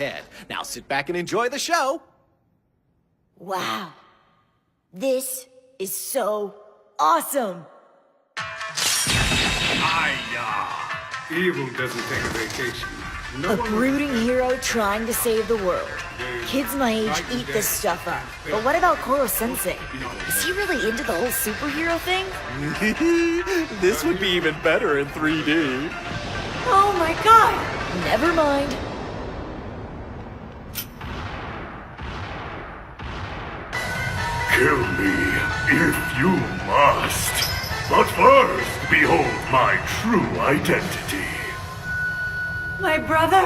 head. Now sit back and enjoy the show. Wow. This is so awesome. Evil doesn't take a vacation. A brooding hero trying to save the world. Kids my age eat this stuff up. But what about Koro-sensei? Is he really into the whole superhero thing? This would be even better in 3D. Oh my god! Never mind. Kill me if you must. But first, behold my true identity. My brother?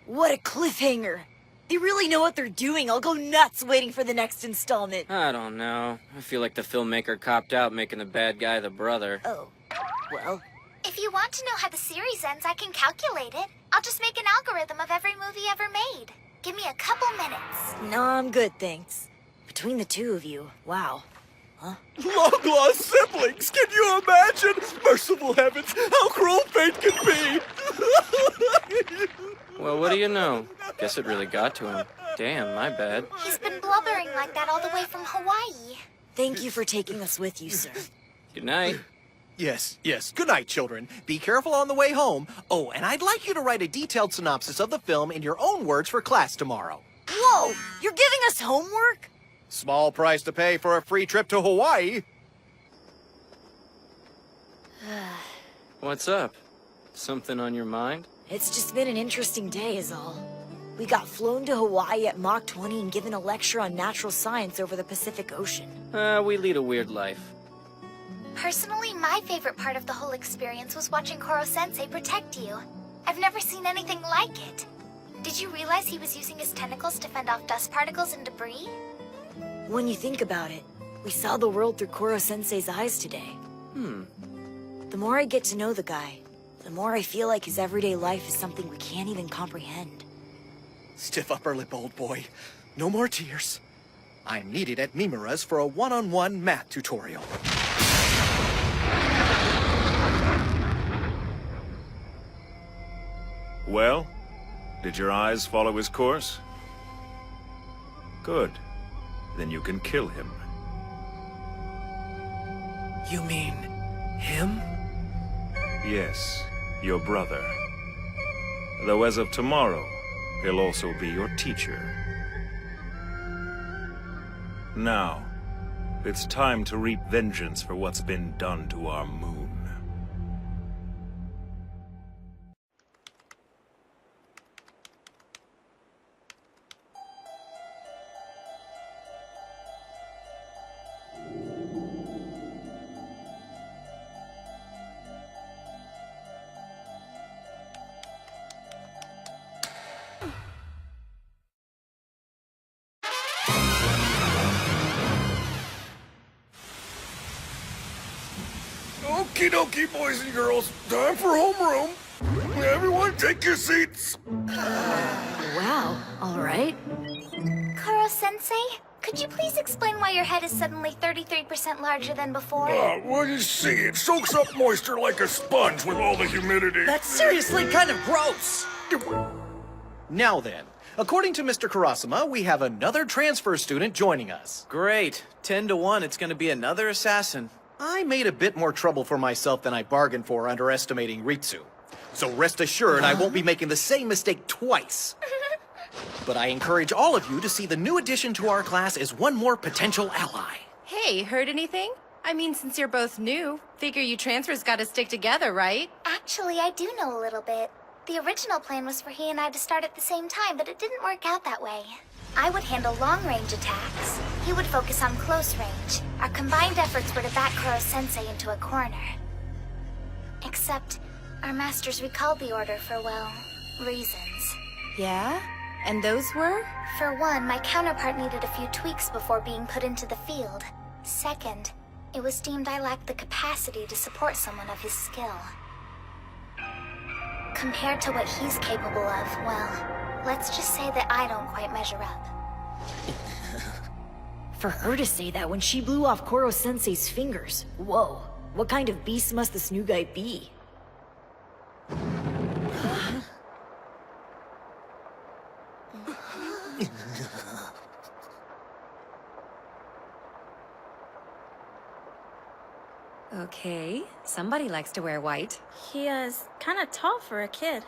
What a cliffhanger. They really know what they're doing. I'll go nuts waiting for the next installment. I don't know. I feel like the filmmaker copped out making the bad guy the brother. Oh, well. If you want to know how the series ends, I can calculate it. I'll just make an algorithm of every movie ever made. Give me a couple minutes. No, I'm good, thanks. Between the two of you, wow. Huh? Long-lost siblings! Can you imagine? Merciful heavens, how cruel fate can be! Well, what do you know? Guess it really got to him. Damn, my bad. He's been blubbering like that all the way from Hawaii. Thank you for taking us with you, sir. Good night. Yes. Good night, children. Be careful on the way home. Oh, and I'd like you to write a detailed synopsis of the film in your own words for class tomorrow. Whoa! You're giving us homework? Small price to pay for a free trip to Hawaii. What's up? Something on your mind? It's just been an interesting day is all. We got flown to Hawaii at Mach 20 and given a lecture on natural science over the Pacific Ocean. We lead a weird life. Personally, my favorite part of the whole experience was watching Koro-sensei protect you. I've never seen anything like it. Did you realize he was using his tentacles to fend off dust particles and debris? When you think about it, we saw the world through Koro-sensei's eyes today. The more I get to know the guy, the more I feel like his everyday life is something we can't even comprehend. Stiff upper lip, old boy. No more tears. I'm needed at Mimura's for a one-on-one math tutorial. Well, did your eyes follow his course? Good. Then you can kill him. You mean him? Yes, your brother. Though as of tomorrow, he'll also be your teacher. Now, it's time to reap vengeance for what's been done to our moon. Okie dokie, boys and girls. Time for homeroom. Everyone take your seats. Wow, all right. Koro-sensei, could you please explain why your head is suddenly 33% larger than before? Well, you see, it soaks up moisture like a sponge with all the humidity. That's seriously kind of gross. Now then, according to Mr. Karasuma, we have another transfer student joining us. Great. 10 to 1, it's gonna be another assassin. I made a bit more trouble for myself than I bargained for underestimating Ritsu. So rest assured I won't be making the same mistake twice. But I encourage all of you to see the new addition to our class as one more potential ally. Hey, heard anything? I mean, since you're both new, figure you transfers gotta stick together, right? Actually, I do know a little bit. The original plan was for he and I to start at the same time, but it didn't work out that way. I would handle long-range attacks. He would focus on close range. Our combined efforts were to back Koro-sensei into a corner. Except, our masters recalled the order for, well, reasons. Yeah? And those were? For one, my counterpart needed a few tweaks before being put into the field. Second, it was deemed I lacked the capacity to support someone of his skill. Compared to what he's capable of, well, let's just say that I don't quite measure up. For her to say that when she blew off Koro-sensei's fingers, whoa, what kind of beast must this new guy be? Okay, somebody likes to wear white. He is kind of tall for a kid.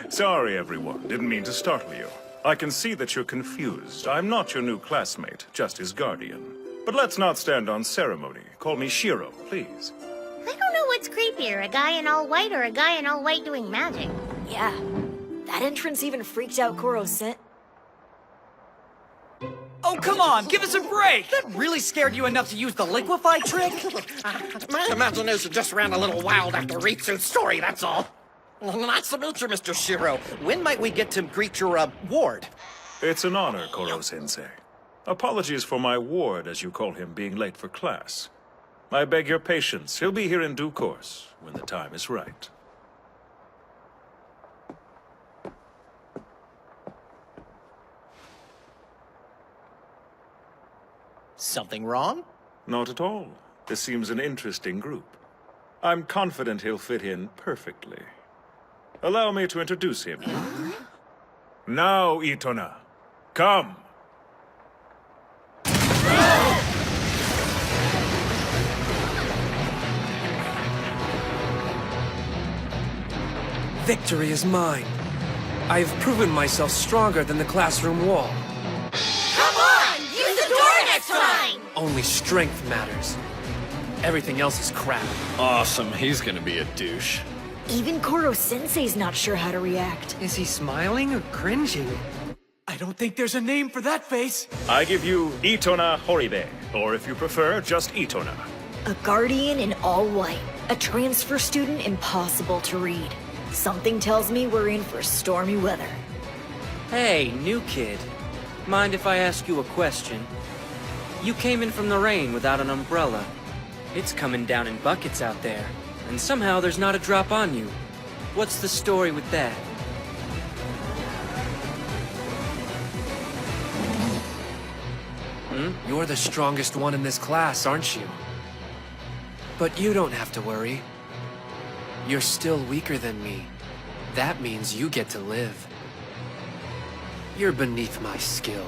Sorry, everyone. Didn't mean to startle you. I can see that you're confused. I'm not your new classmate, just his guardian. But let's not stand on ceremony. Call me Shiro, please. I don't know what's creepier, a guy in all white or a guy in all white doing magic. Yeah, that entrance even freaked out Koro-sen. Oh, come on, give us a break! That really scared you enough to use the liquefy trick? My imagination just ran a little wild after Ritsu's story, that's all. Nice to meet you, Mr. Shiro. When might we get to greet your, ward? It's an honor, Koro-sensei. Apologies for my ward, as you call him, being late for class. I beg your patience. He'll be here in due course, when the time is right. Something wrong? Not at all. This seems an interesting group. I'm confident he'll fit in perfectly. Allow me to introduce him. Now, Itona, come! Victory is mine. I have proven myself stronger than the classroom wall. Come on! Use the door next time! Only strength matters. Everything else is crap. Awesome, he's gonna be a douche. Even Koro-sensei's not sure how to react. Is he smiling or cringing? I don't think there's a name for that face. I give you Itona Horibe, or if you prefer, just Itona. A guardian in all white. A transfer student impossible to read. Something tells me we're in for stormy weather. Hey, new kid. Mind if I ask you a question? You came in from the rain without an umbrella. It's coming down in buckets out there, and somehow there's not a drop on you. What's the story with that? You're the strongest one in this class, aren't you? But you don't have to worry. You're still weaker than me. That means you get to live. You're beneath my skill.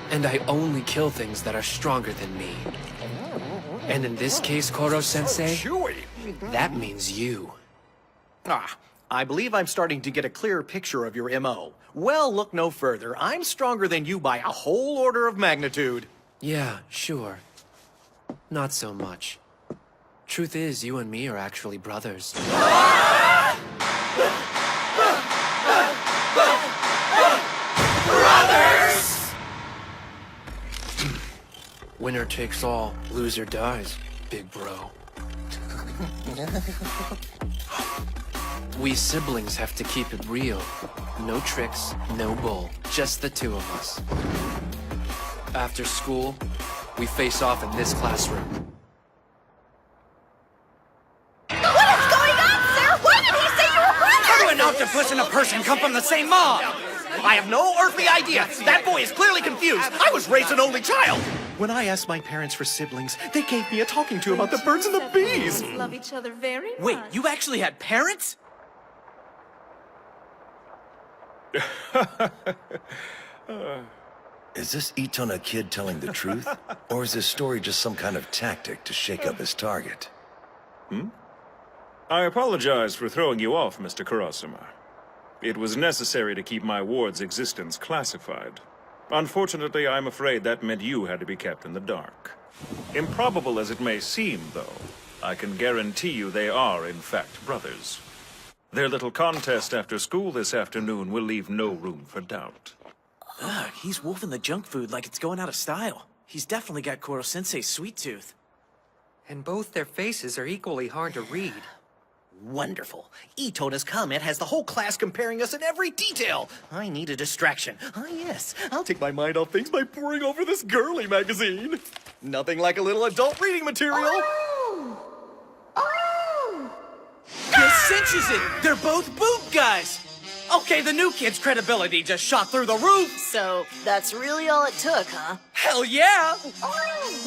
And I only kill things that are stronger than me. And in this case, Koro-sensei, that means you. I believe I'm starting to get a clearer picture of your M.O. Well, look no further. I'm stronger than you by a whole order of magnitude. Yeah, sure. Not so much. Truth is, you and me are actually brothers. Brothers! Winner takes all, loser dies, big bro. We siblings have to keep it real. No tricks, no bull, just the two of us. After school, we face off in this classroom. What is going on, sir? Why did he say you were brothers? How do an octopus and a person come from the same mom? I have no earthly idea. That boy is clearly confused. I was raised an only child. When I asked my parents for siblings, they gave me a talking to about the birds and the bees. Love each other very much. Wait, you actually had parents? Is this Itona kid telling the truth? Or is this story just some kind of tactic to shake up his target? I apologize for throwing you off, Mr. Kurosuma. It was necessary to keep my ward's existence classified. Unfortunately, I'm afraid that meant you had to be kept in the dark. Improbable as it may seem, though, I can guarantee you they are, in fact, brothers. Their little contest after school this afternoon will leave no room for doubt. Ugh, he's wolfing the junk food like it's going out of style. He's definitely got Koro-sensei's sweet tooth. And both their faces are equally hard to read. Wonderful. Itona's comment has the whole class comparing us in every detail. I need a distraction. Ah, yes. I'll take my mind off things by poring over this girly magazine. Nothing like a little adult reading material. This cinches it! They're both boob guys! Okay, the new kid's credibility just shot through the roof! So, that's really all it took, huh? Hell yeah!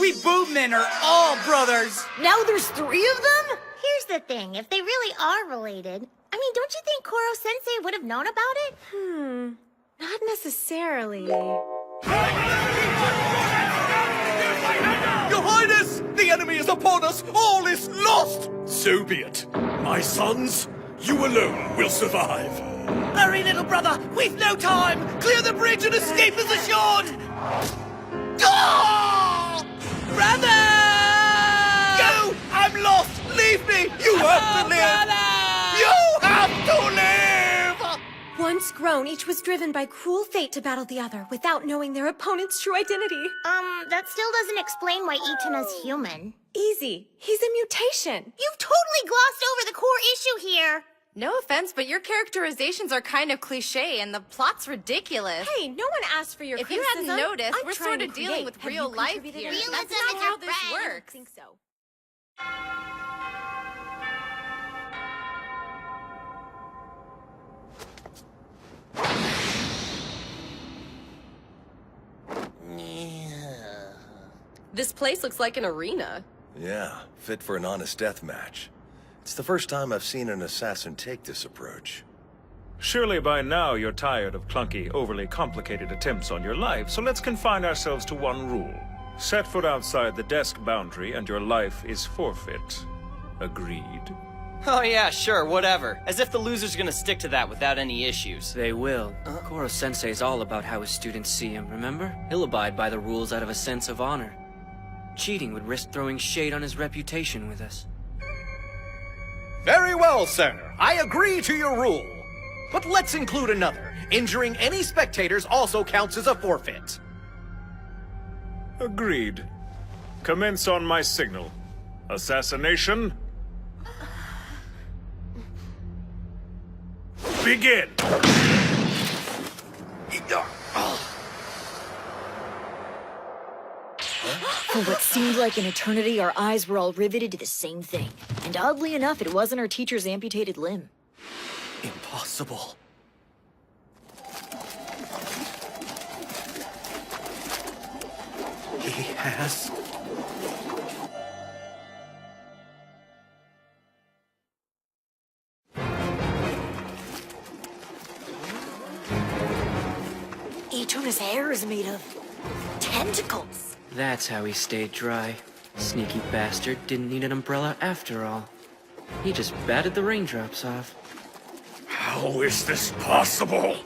We boob men are all brothers! Now there's 3 of them? Here's the thing, if they really are related, I mean, don't you think Koro-sensei would have known about it? Not necessarily. Your Highness! The enemy is upon us! All is lost! So be it. My sons, you alone will survive. Hurry, little brother! We've no time! Clear the bridge and escape is assured! Oh! Brother! Go! I'm lost! Leave me! You have to live! You have to live! Once grown, each was driven by cruel fate to battle the other without knowing their opponent's true identity. That still doesn't explain why Itona's human. Easy. He's a mutation. You've totally glossed over the core issue here. No offense, but your characterizations are kind of cliche and the plot's ridiculous. Hey, no one asked for your If you criticism. hadn't noticed, I'm we're trying sort to of dealing create. with Have real you life contributed here. anything? That's Realism not is how your this friend. I don't works. think so. This place looks like an arena. Yeah, fit for an honest death match. It's the first time I've seen an assassin take this approach. Surely by now you're tired of clunky, overly complicated attempts on your life, so let's confine ourselves to one rule. Set foot outside the desk boundary and your life is forfeit. Agreed? Oh yeah, sure, whatever. As if the loser's gonna stick to that without any issues. They will. Koro-sensei's all about how his students see him, remember? He'll abide by the rules out of a sense of honor. Cheating would risk throwing shade on his reputation with us. Very well, sir. I agree to your rule. But let's include another. Injuring any spectators also counts as a forfeit. Agreed. Commence on my signal. Assassination. Begin! For what seemed like an eternity, our eyes were all riveted to the same thing. And oddly enough, it wasn't our teacher's amputated limb. Impossible. He has... Itona's hair is made of... tentacles. That's how he stayed dry. Sneaky bastard didn't need an umbrella after all. He just batted the raindrops off. How is this possible?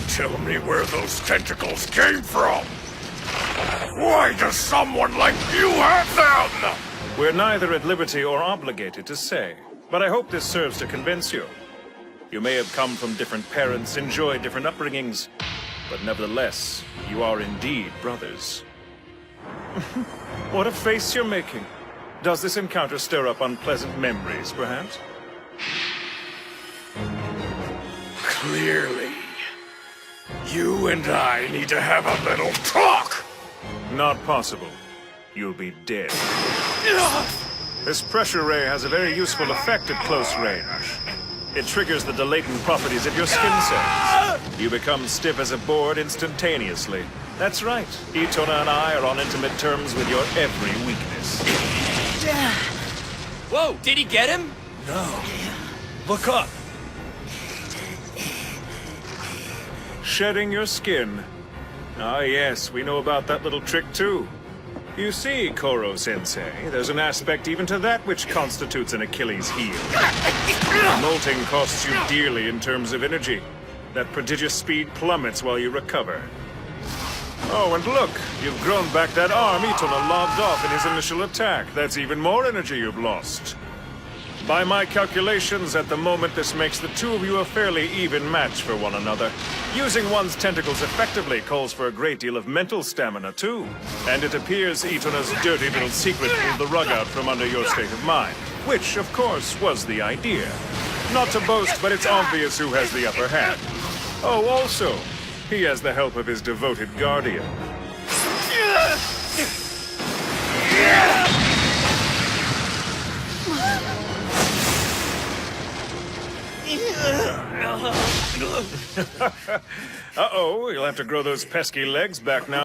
Tell me where those tentacles came from. Why does someone like you have them? We're neither at liberty or obligated to say, but I hope this serves to convince you. You may have come from different parents, enjoyed different upbringings, but nevertheless, you are indeed brothers. What a face you're making. Does this encounter stir up unpleasant memories, perhaps? Clearly. You and I need to have a little talk! Not possible. You'll be dead. This pressure ray has a very useful effect at close range. It triggers the latent properties of your skin cells. You become stiff as a board instantaneously. That's right. Itona and I are on intimate terms with your every weakness. Whoa, did he get him? No. Look up. Shedding your skin. Ah, yes, we know about that little trick too. You see, Koro-sensei, there's an aspect even to that which constitutes an Achilles heel. Molting costs you dearly in terms of energy. That prodigious speed plummets while you recover. Oh, and look, you've grown back that arm Itona lobbed off in his initial attack. That's even more energy you've lost. By my calculations, at the moment, this makes the two of you a fairly even match for one another. Using one's tentacles effectively calls for a great deal of mental stamina, too. And it appears Itona's dirty little secret pulled the rug out from under your state of mind. Which, of course, was the idea. Not to boast, but it's obvious who has the upper hand. Oh, also, he has the help of his devoted guardian. Uh-oh, you'll have to grow those pesky legs back now.